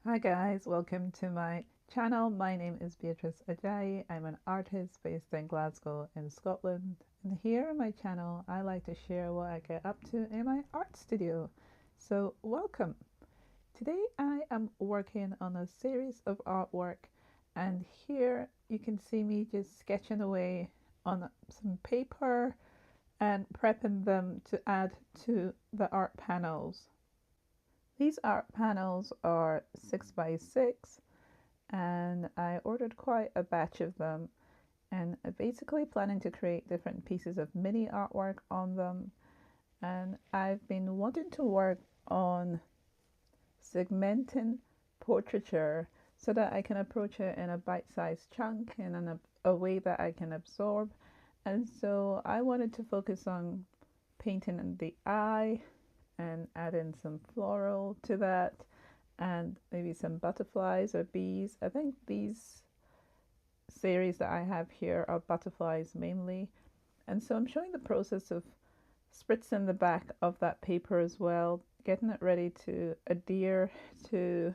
Hi guys, welcome to my channel. My name is Beatrice Ajayi. I'm an artist based in Glasgow in Scotland. And here on my channel, I like to share what I get up to in my art studio. So welcome. Today I am working on a series of artwork, and here you can see me just sketching away on some paper and prepping them to add to the art panels. These art panels are 6 by 6, and I ordered quite a batch of them, and basically planning to create different pieces of mini artwork on them. And I've been wanting to work on segmenting portraiture so that I can approach it in a bite-sized chunk and in a way that I can absorb. And so I wanted to focus on painting in the eye and adding some floral to that and maybe some butterflies or bees. I think these series that I have here are butterflies mainly. And so I'm showing the process of spritzing the back of that paper as well, getting it ready to adhere to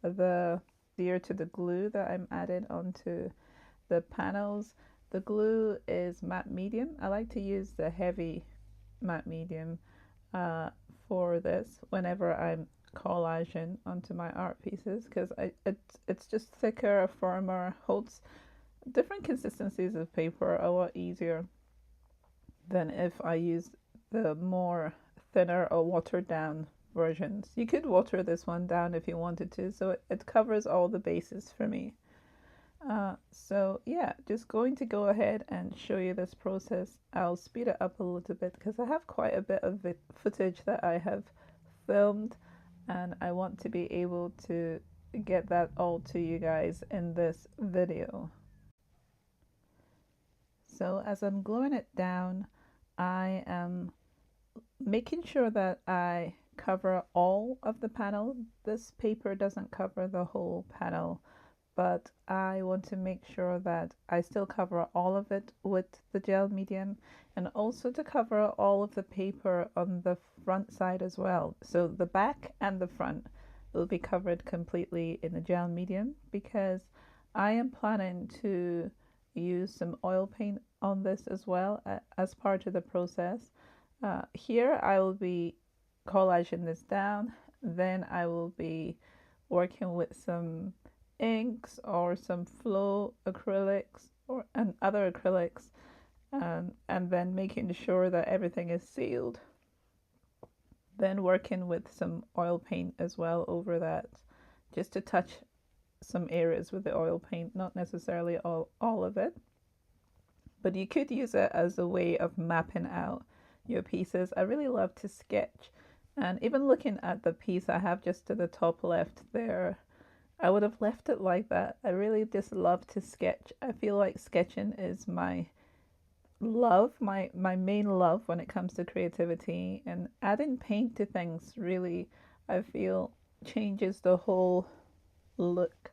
the glue that I'm adding onto the panels. The glue is matte medium. I like to use the heavy matte medium uh, for this whenever I'm collaging onto my art pieces because it's just thicker, firmer, holds different consistencies of paper a lot easier than if I use the more thinner or watered down versions. You could water this one down if you wanted to, so it covers all the bases for me. So yeah, just going to go ahead and show you this process. I'll speed it up a little bit because I have quite a bit of footage that I have filmed, and I want to be able to get that all to you guys in this video. So as I'm gluing it down, I am making sure that I cover all of the panel. This paper doesn't cover the whole panel, but I want to make sure that I still cover all of it with the gel medium, and also to cover all of the paper on the front side as well. So the back and the front will be covered completely in the gel medium because I am planning to use some oil paint on this as well as part of the process. Here I will be collaging this down, then I will be working with some inks or some flow acrylics and other acrylics, and then making sure that everything is sealed, then working with some oil paint as well over that, just to touch some areas with the oil paint, not necessarily all of it, but you could use it as a way of mapping out your pieces. I really love to sketch, and even looking at the piece I have just to the top left there, I would have left it like that. I really just love to sketch. I feel like sketching is my love, my main love when it comes to creativity, and adding paint to things really, I feel, changes the whole look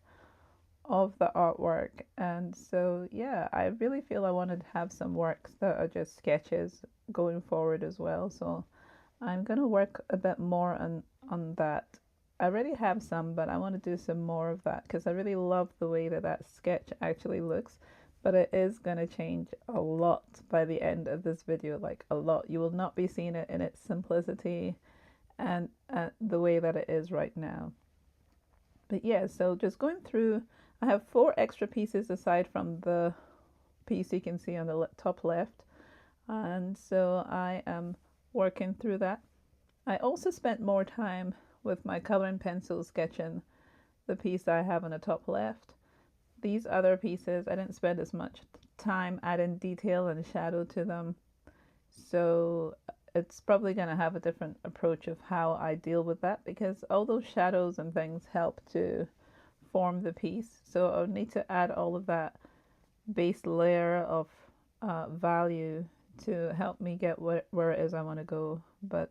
of the artwork. And so yeah, I really feel I wanted to have some works that are just sketches going forward as well. So I'm gonna work a bit more on that. I already have some, but I want to do some more of that because I really love the way that that sketch actually looks. But it is gonna change a lot by the end of this video, like a lot. You will not be seeing it in its simplicity and the way that it is right now. But yeah, so just going through, I have 4 extra pieces aside from the piece you can see on the top left, and so I am working through that. I also spent more time with my coloring pencil sketching the piece I have on the top left. These other pieces, I didn't spend as much time adding detail and shadow to them, so it's probably going to have a different approach of how I deal with that because all those shadows and things help to form the piece. So I'll need to add all of that base layer of value to help me get where it is I want to go. But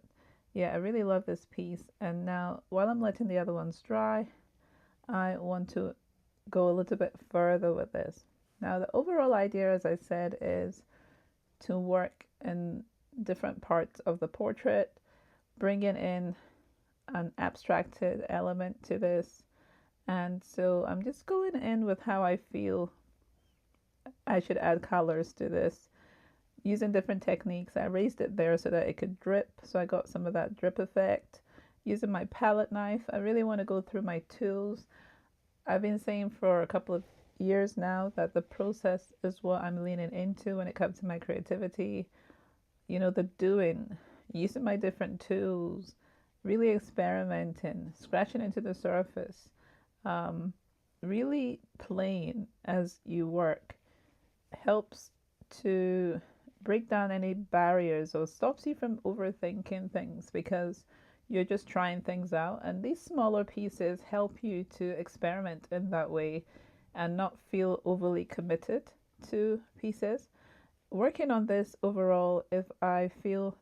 yeah, I really love this piece. And now, while I'm letting the other ones dry, I want to go a little bit further with this. Now, the overall idea, as I said, is to work in different parts of the portrait, bringing in an abstracted element to this, And so I'm just going in with how I feel I should add colors to this. Using different techniques, I raised it there so that it could drip, so I got some of that drip effect. Using my palette knife, I really want to go through my tools. I've been saying for a couple of years now that the process is what I'm leaning into when it comes to my creativity. You know, the doing, using my different tools, really experimenting, scratching into the surface, um, really playing as you work helps to break down any barriers or stops you from overthinking things because you're just trying things out. And these smaller pieces help you to experiment in that way and not feel overly committed to pieces. Working on this overall, if I feel,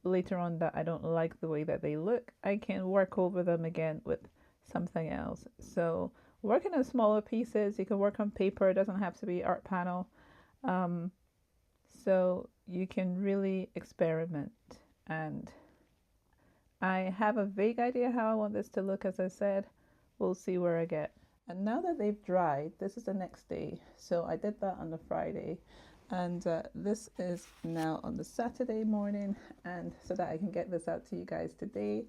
later on that I don't like the way that they look, I can work over them again with something else. So, working on smaller pieces, you can work on paper, it doesn't have to be art panel. Um, so you can really experiment. And I have a vague idea how I want this to look, as I said. We'll see where I get. And now that they've dried, this is the next day. So I did that on the Friday. And this is now on the Saturday morning. And so that I can get this out to you guys today,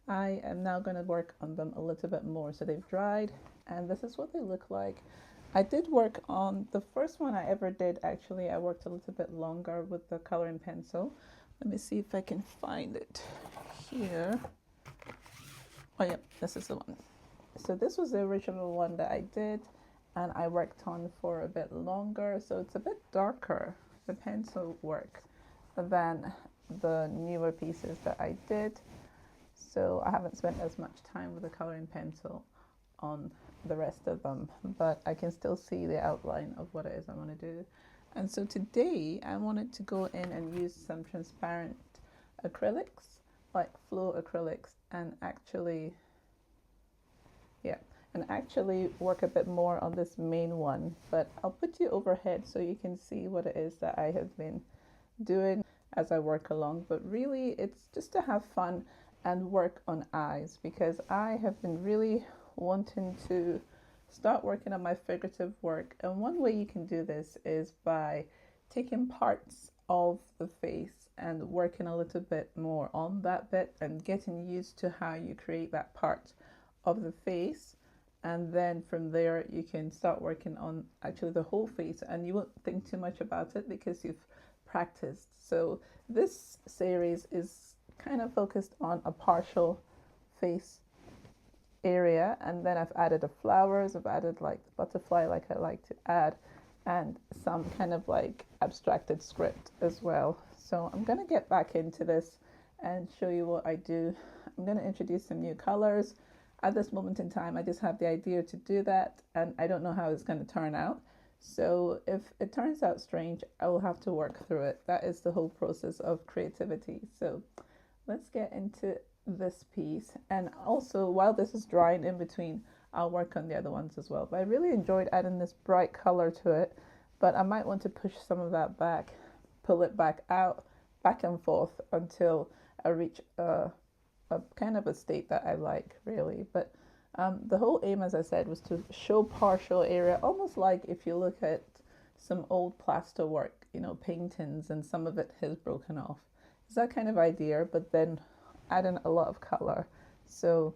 I am now going to work on them a little bit more. So they've dried, and this is what they look like. I did work on the first one I ever did. Actually, I worked a little bit longer with the coloring pencil. Let me see if I can find it here. Oh yeah, this is the one. So this was the original one that I did, and I worked on for a bit longer. So it's a bit darker, the pencil work, than the newer pieces that I did. So I haven't spent as much time with the coloring pencil on the rest of them, but I can still see the outline of what it is I want to do. And so today I wanted to go in and use some transparent acrylics, like flow acrylics, and actually work a bit more on this main one. But I'll put you overhead so you can see what it is that I have been doing as I work along. But really it's just to have fun and work on eyes, because I have been really wanting to start working on my figurative work. And one way you can do this is by taking parts of the face and working a little bit more on that bit and getting used to how you create that part of the face. And then from there you can start working on actually the whole face, and you won't think too much about it because you've practiced. So this series is kind of focused on a partial face area, and then I've added the flowers, I've added like the butterfly like I like to add, and some kind of like abstracted script as well. So I'm going to get back into this and show you what I do. I'm going to introduce some new colors. At this moment in time, I just have the idea to do that, and I don't know how it's going to turn out. So if it turns out strange, I will have to work through it. That is the whole process of creativity. So let's get into this piece. And also, while this is drying in between, I'll work on the other ones as well. But I really enjoyed adding this bright color to it, but I might want to push some of that back, pull it back out, back and forth until I reach a kind of a state that I like, really. But the whole aim, as I said, was to show partial area, almost like if you look at some old plaster work, paintings, and some of it has broken off. It's that kind of idea, but then adding a lot of color. So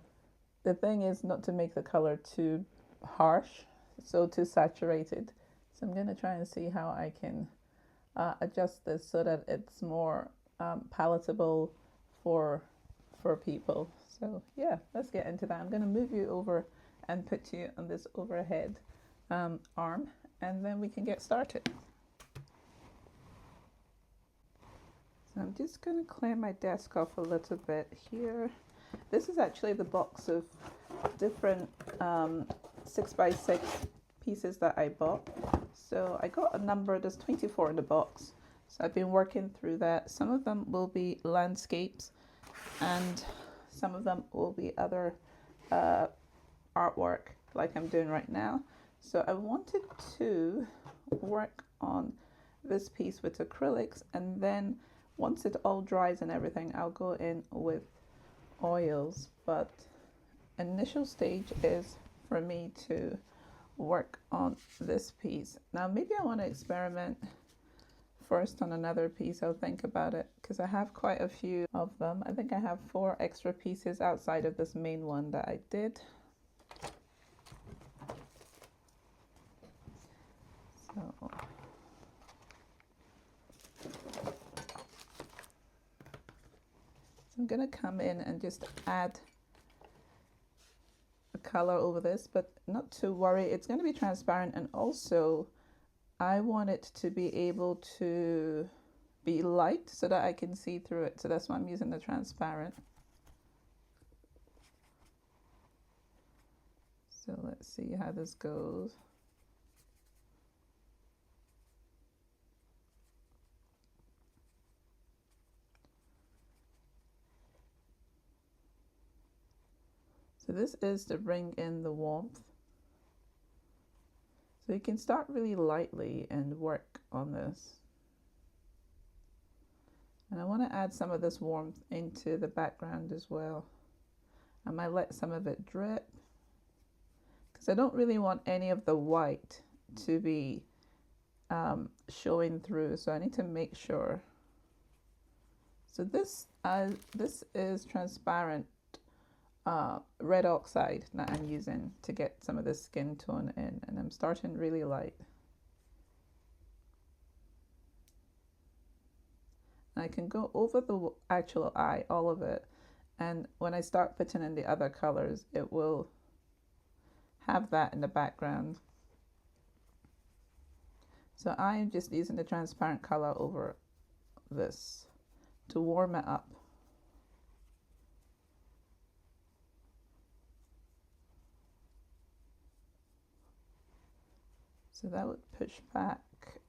the thing is not to make the color too harsh, so too saturated. So I'm going to try and see how I can adjust this so that it's more palatable for people. So yeah, let's get into that. I'm going to move you over and put you on this overhead arm, and then we can get started. So I'm just going to clear my desk off a little bit here. This is actually the box of different 6x6 pieces that I bought. So I got a number, there's 24 in the box. So I've been working through that. Some of them will be landscapes, and some of them will be other artwork like I'm doing right now. So I wanted to work on this piece with acrylics, and then once it all dries and everything, I'll go in with oils. But initial stage is for me to work on this piece. Now maybe I want to experiment first on another piece. I'll think about it because I have quite a few of them. I think I have 4 extra pieces outside of this main one that I did. So I'm going to come in and just add a color over this, but not to worry, it's going to be transparent, and also I want it to be able to be light so that I can see through it. So that's why I'm using the transparent. So let's see how this goes. So this is to bring in the warmth. So you can start really lightly and work on this. And I want to add some of this warmth into the background as well. I might let some of it drip because I don't really want any of the white to be showing through. So I need to make sure. So this is transparent red oxide that I'm using to get some of the skin tone in, and I'm starting really light. I can go over the actual eye, all of it, and when I start putting in the other colors, it will have that in the background. So I am just using the transparent color over this to warm it up. So that would push back,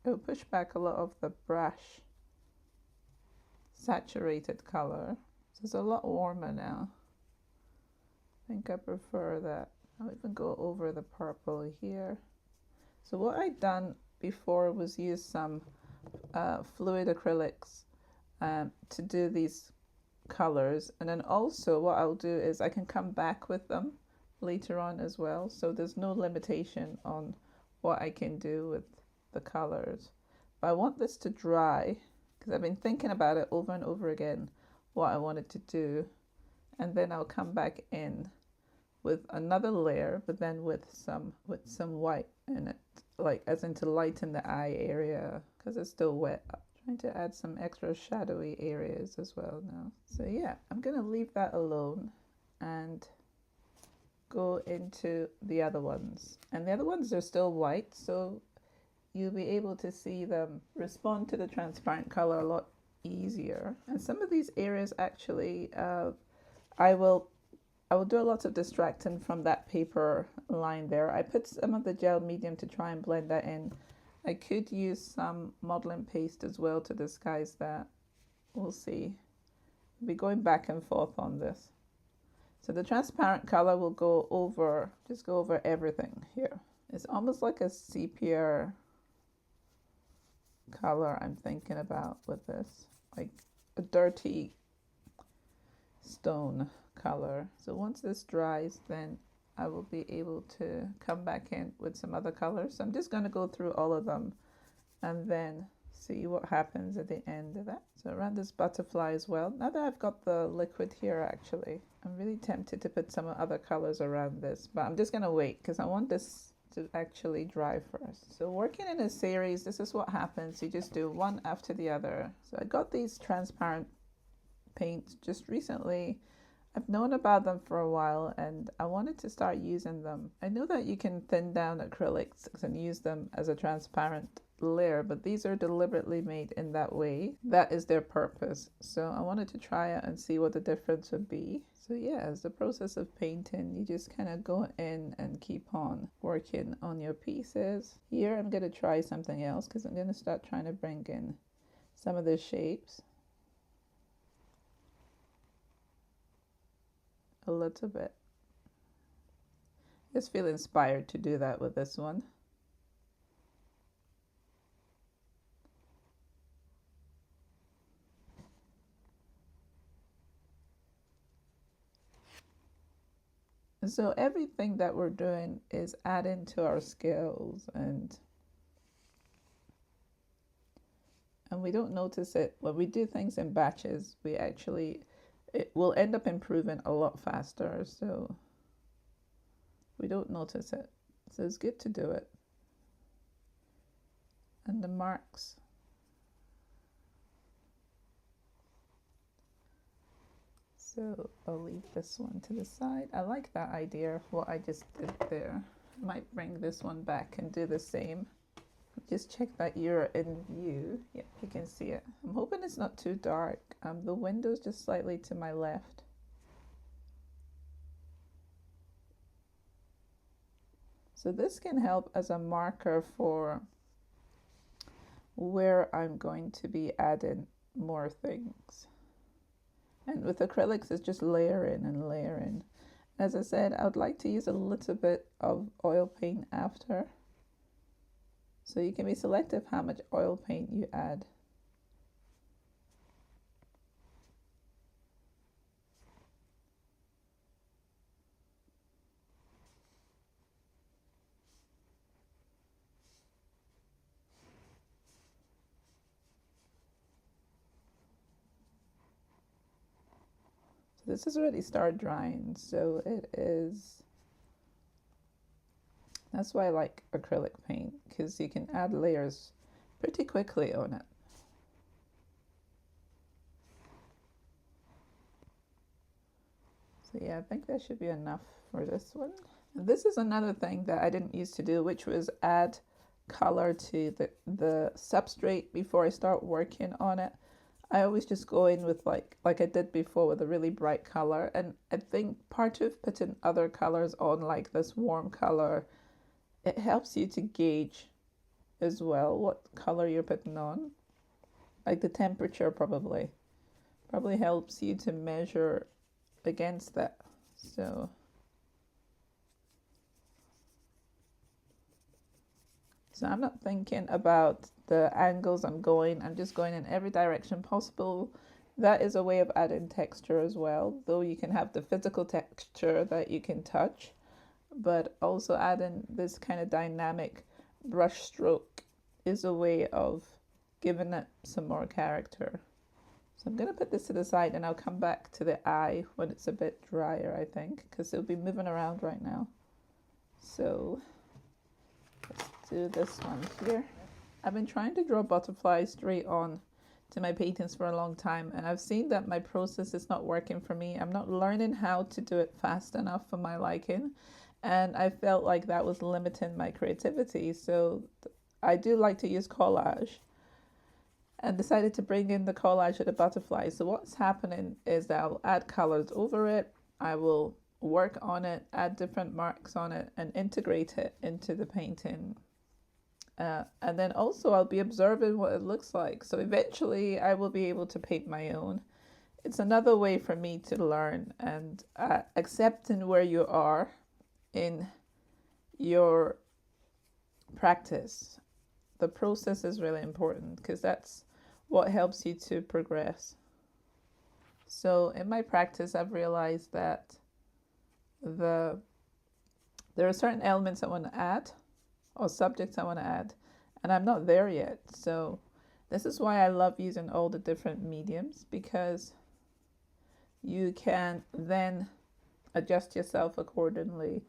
it would push back a lot of the brush saturated color. So it's a lot warmer now. I think I prefer that. I'll even go over the purple here. So what I'd done before was use some fluid acrylics to do these colors, and then also what I'll do is I can come back with them later on as well, so there's no limitation on what I can do with the colors. But I want this to dry because I've been thinking about it over and over again, what I wanted to do, and then I'll come back in with another layer, but then with some white in it, like as in to lighten the eye area because it's still wet. I'm trying to add some extra shadowy areas as well now. So yeah, I'm gonna leave that alone and go into the other ones. And the other ones are still white, so you'll be able to see them respond to the transparent color a lot easier. And some of these areas actually I will do a lot of distracting from that paper line there. I put some of the gel medium to try and blend that in. I could use some modeling paste as well to disguise that. We'll see. I'll be going back and forth on this. So the transparent color will go over, just go over everything here. It's almost like a sepia color I'm thinking about with this, like a dirty stone color. So once this dries, then I will be able to come back in with some other colors. So I'm just going to go through all of them and then see what happens at the end of that. So around this butterfly as well. Now that I've got the liquid here, actually, I'm really tempted to put some other colors around this, but I'm just going to wait because I want this to actually dry first. So working in a series, this is what happens. You just do one after the other. So I got these transparent paints just recently. I've known about them for a while and I wanted to start using them. I know that you can thin down acrylics and use them as a transparent layer, but these are deliberately made in that way. That is their purpose. So I wanted to try it and see what the difference would be. So yeah, as the process of painting, you just kind of go in and keep on working on your pieces. Here I'm going to try something else because I'm going to start trying to bring in some of the shapes a little bit. Just feel inspired to do that with this one. So everything that we're doing is adding to our skills, and we don't notice it when we do things in batches. It will end up improving a lot faster, so we don't notice it. So it's good to do it. And the marks. So I'll leave this one to the side. I like that idea, what I just did there. I might bring this one back and do the same. Just check that you're in view. Yep, you can see it. I'm hoping it's not too dark. The window's just slightly to my left. So this can help as a marker for where I'm going to be adding more things. And with acrylics, it's just layering and layering. As I said, I would like to use a little bit of oil paint after. So you can be selective how much oil paint you add. So this has already started drying, so it is. That's why I like acrylic paint, because you can add layers pretty quickly on it. So yeah, I think that should be enough for this one. And this is another thing that I didn't used to do, which was add color to the substrate before I start working on it. I always just go in with like I did before with a really bright color. And I think part of putting other colors on, like this warm color, it helps you to gauge as well what color you're putting on. Like the temperature probably helps you to measure against that. So I'm not thinking about the angles I'm going. I'm just going in every direction possible. That is a way of adding texture as well, though you can have the physical texture that you can touch, but also adding this kind of dynamic brush stroke is a way of giving it some more character. So I'm going to put this to the side and I'll come back to the eye when it's a bit drier, I think, because it'll be moving around right now. So let's do this one here. I've been trying to draw butterflies straight on to my paintings for a long time, and I've seen that my process is not working for me. I'm not learning how to do it fast enough for my liking, and I felt like that was limiting my creativity. So I do like to use collage, and decided to bring in the collage of the butterfly. So what's happening is that I'll add colors over it, I will work on it, add different marks on it, and integrate it into the painting. And then also I'll be observing what it looks like. So eventually I will be able to paint my own. It's another way for me to learn, and accepting where you are in your practice. The process is really important because that's what helps you to progress. So in my practice, I've realized that there are certain elements I want to add or subjects I want to add, and I'm not there yet. So this is why I love using all the different mediums, because you can then adjust yourself accordingly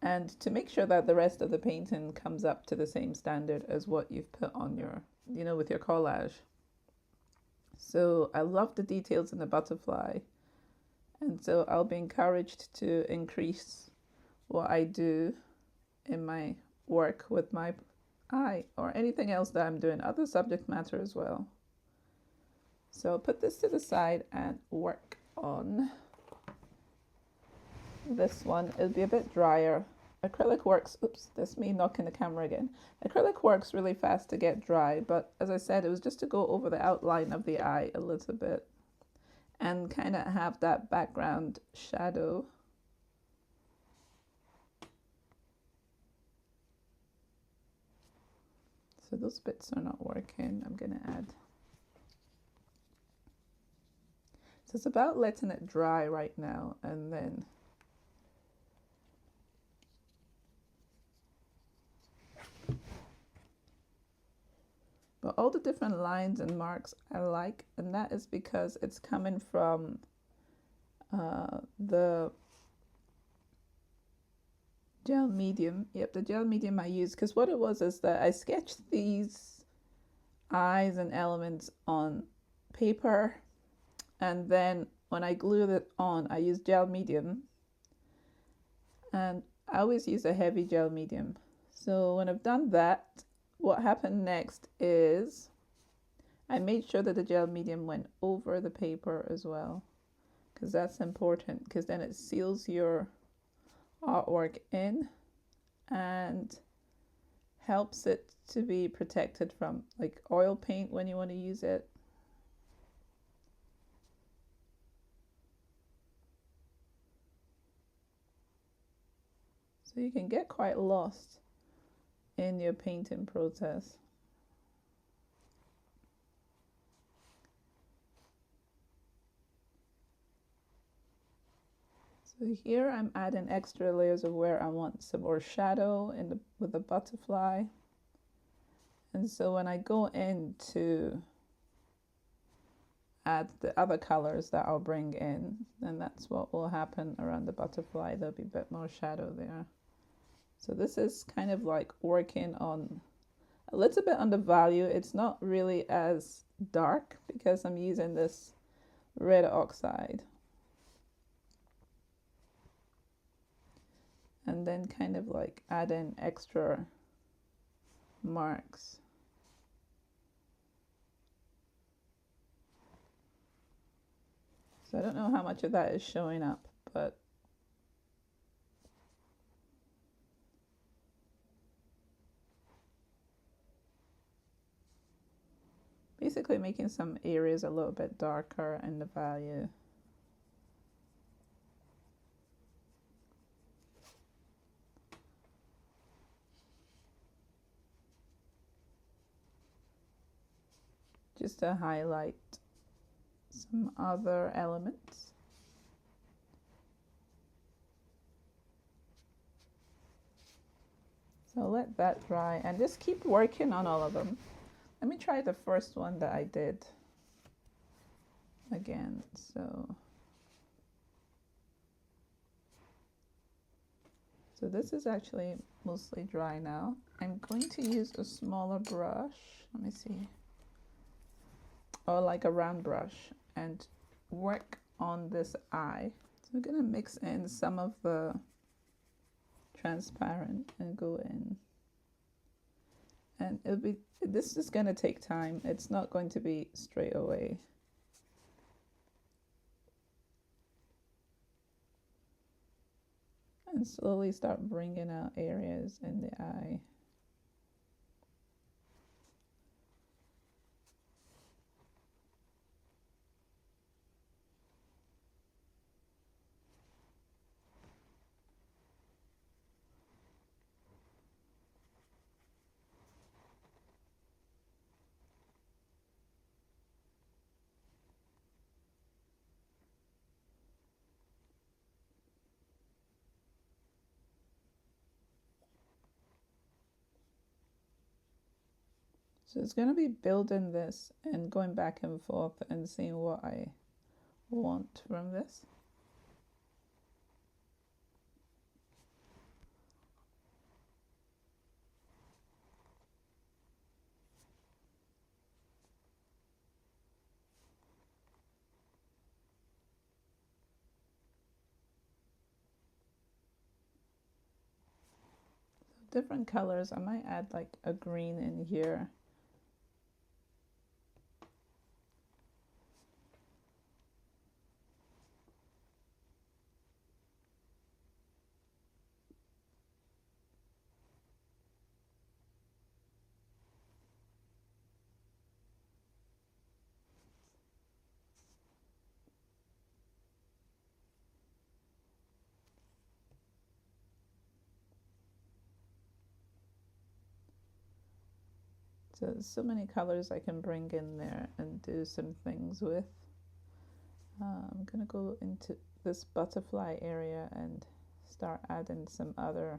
and to make sure that the rest of the painting comes up to the same standard as what you've put on your, with your collage. So I love the details in the butterfly, and so I'll be encouraged to increase what I do in my work with my eye or anything else that I'm doing, other subject matter as well. So I'll put this to the side and work on this one. It'll be a bit drier. Acrylic works, oops, that's me knocking the camera again. Acrylic works really fast to get dry, but as I said, it was just to go over the outline of the eye a little bit and kind of have that background shadow. So those bits are not working. I'm going to add. So it's about letting it dry right now, and then But all the different lines and marks I like, and that is because it's coming from the gel medium. Yep, the gel medium I used, because what it was is that I sketched these eyes and elements on paper, and then when I glued it on, I used gel medium, and I always use a heavy gel medium. So when I've done that, what happened next is I made sure that the gel medium went over the paper as well, because that's important, because then it seals your artwork in and helps it to be protected from like oil paint when you want to use it. So you can get quite lost in your painting process. So here I'm adding extra layers of where I want some more shadow with the butterfly. And so when I go in to add the other colors that I'll bring in, then that's what will happen around the butterfly. There'll be a bit more shadow there. So this is kind of like working on a little bit on the value. It's not really as dark because I'm using this red oxide. And then kind of like add in extra marks. So I don't know how much of that is showing up, but basically making some areas a little bit darker in the value. Just to highlight some other elements. So let that dry and just keep working on all of them. Let me try the first one that I did again. So this is actually mostly dry now. I'm going to use a smaller brush. Let me see. Or like a round brush, and work on this eye. So I'm gonna mix in some of the transparent and go in. And this is gonna take time. It's not going to be straight away. And slowly start bringing out areas in the eye. So it's going to be building this and going back and forth and seeing what I want from this. So different colors. I might add like a green in here. So there's so many colors I can bring in there and do some things with. I'm gonna go into this butterfly area and start adding some other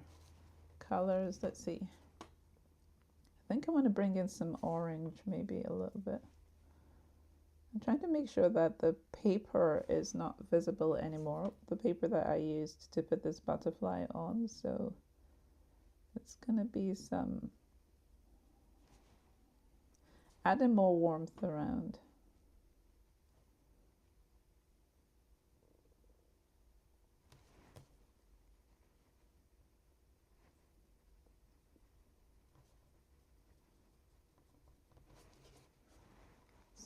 colors. Let's see. I think I want to bring in some orange, maybe a little bit. I'm trying to make sure that the paper is not visible anymore, the paper that I used to put this butterfly on, so it's going to be some adding more warmth around.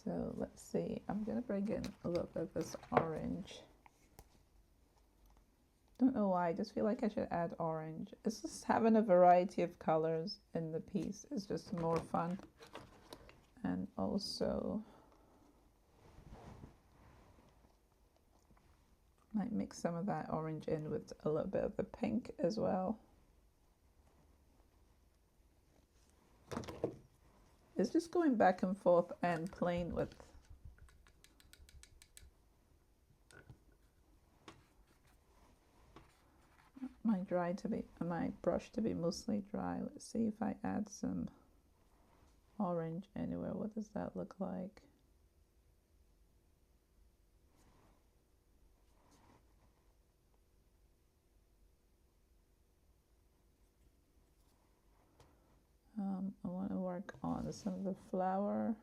So let's see, I'm going to bring in a little bit of this orange. Don't know why, I just feel like I should add orange. It's just having a variety of colors in the piece is just more fun. And also might mix some of that orange in with a little bit of the pink as well. It's just going back and forth and playing with my brush to be mostly dry. Let's see if I add some orange anywhere. What does that look like? I want to work on some of the flower.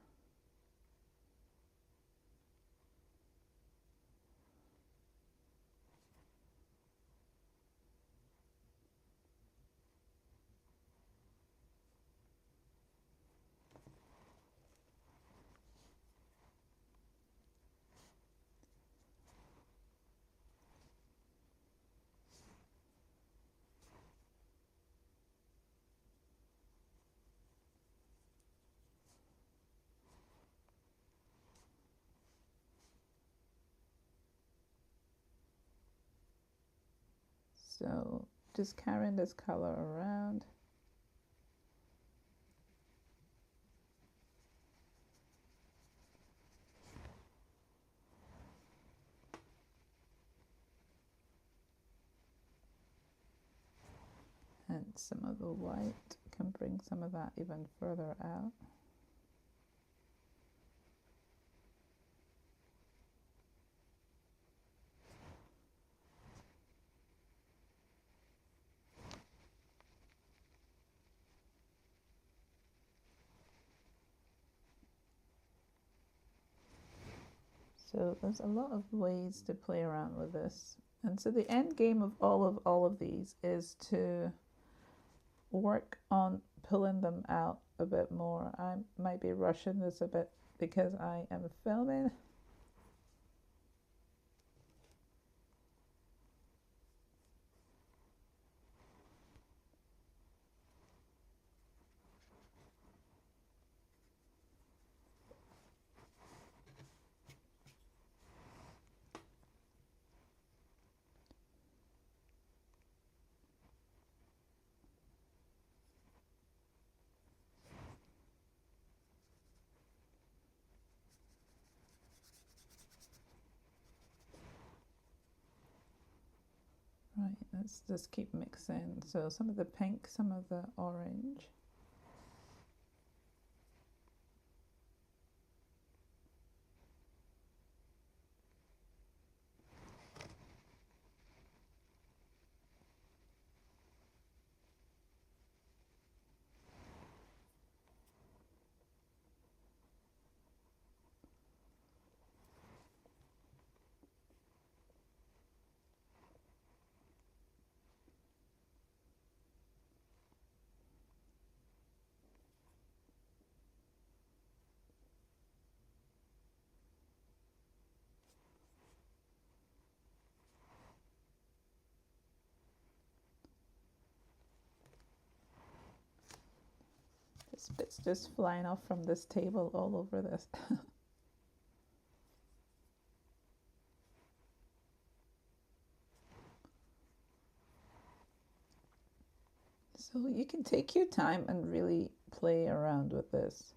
So just carrying this color around. And some of the white can bring some of that even further out. So there's a lot of ways to play around with this. And so the end game of all of these is to work on pulling them out a bit more. I might be rushing this a bit because I am filming. Right, let's just keep mixing. So some of the pink, some of the orange. This bit's just flying off from this table all over this. So you can take your time and really play around with this.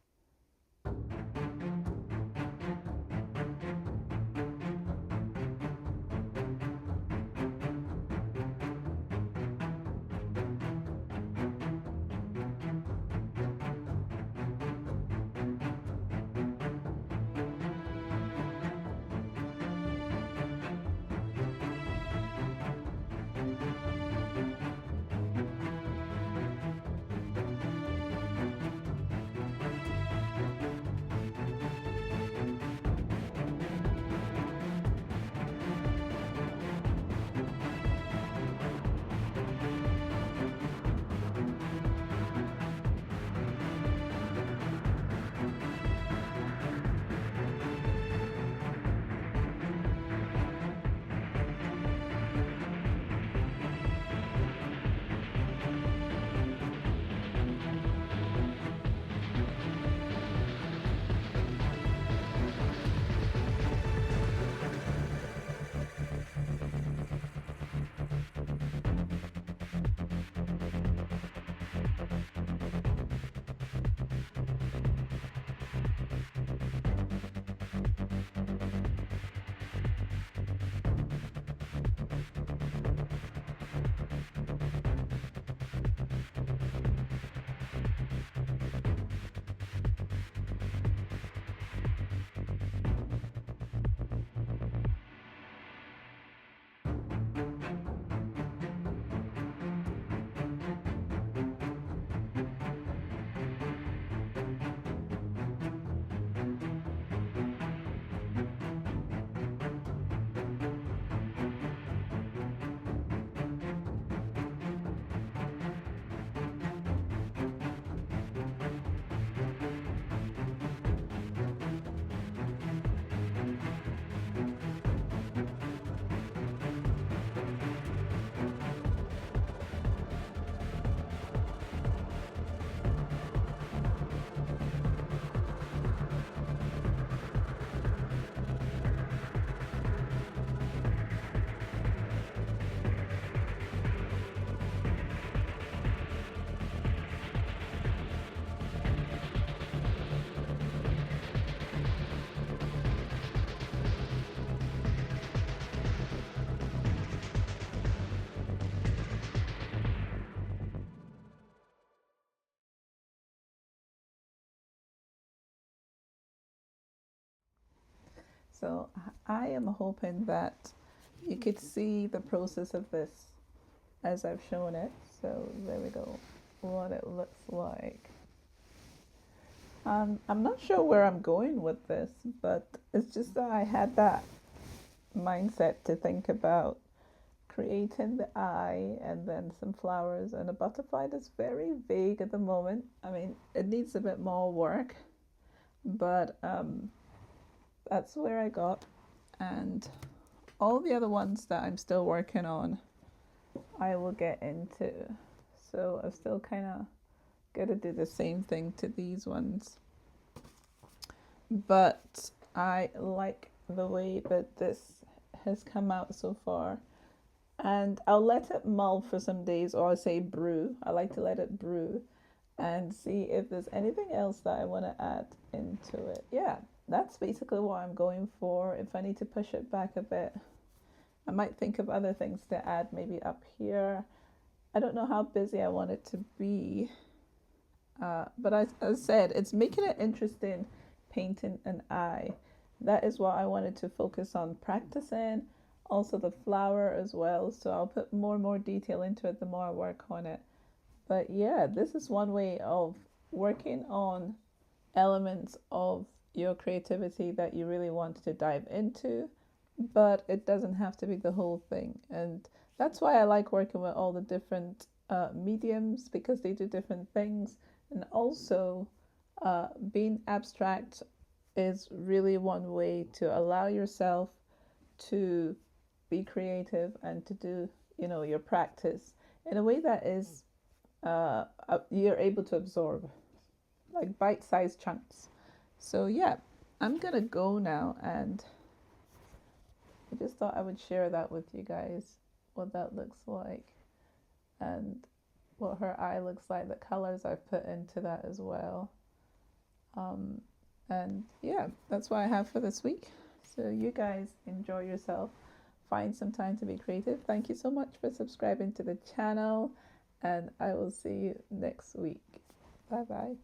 So I am hoping that you could see the process of this as I've shown it. So there we go, what it looks like. I'm not sure where I'm going with this, but it's just that I had that mindset to think about creating the eye and then some flowers and a butterfly that's very vague at the moment. I mean, it needs a bit more work, but that's where I got. And all the other ones that I'm still working on, I will get into. So I've still kind of got to do the same thing to these ones. But I like the way that this has come out so far. And I'll let it mull for some days, or I say brew. I like to let it brew and see if there's anything else that I want to add into it. Yeah, that's basically what I'm going for. If I need to push it back a bit, I might think of other things to add, maybe up here. I don't know how busy I want it to be. But as I said, it's making it interesting painting an eye. That is what I wanted to focus on practicing. Also the flower as well. So I'll put more and more detail into it the more I work on it. But yeah, this is one way of working on elements of your creativity that you really want to dive into, but it doesn't have to be the whole thing. And that's why I like working with all the different mediums, because they do different things. And also, being abstract is really one way to allow yourself to be creative and to do, your practice in a way that is you're able to absorb, like bite-sized chunks. So yeah, I'm gonna go now, and I just thought I would share that with you guys, what that looks like and what her eye looks like, the colors I've put into that as well. And yeah, that's what I have for this week. So you guys enjoy yourself, find some time to be creative. Thank you so much for subscribing to the channel, and I will see you next week. Bye bye.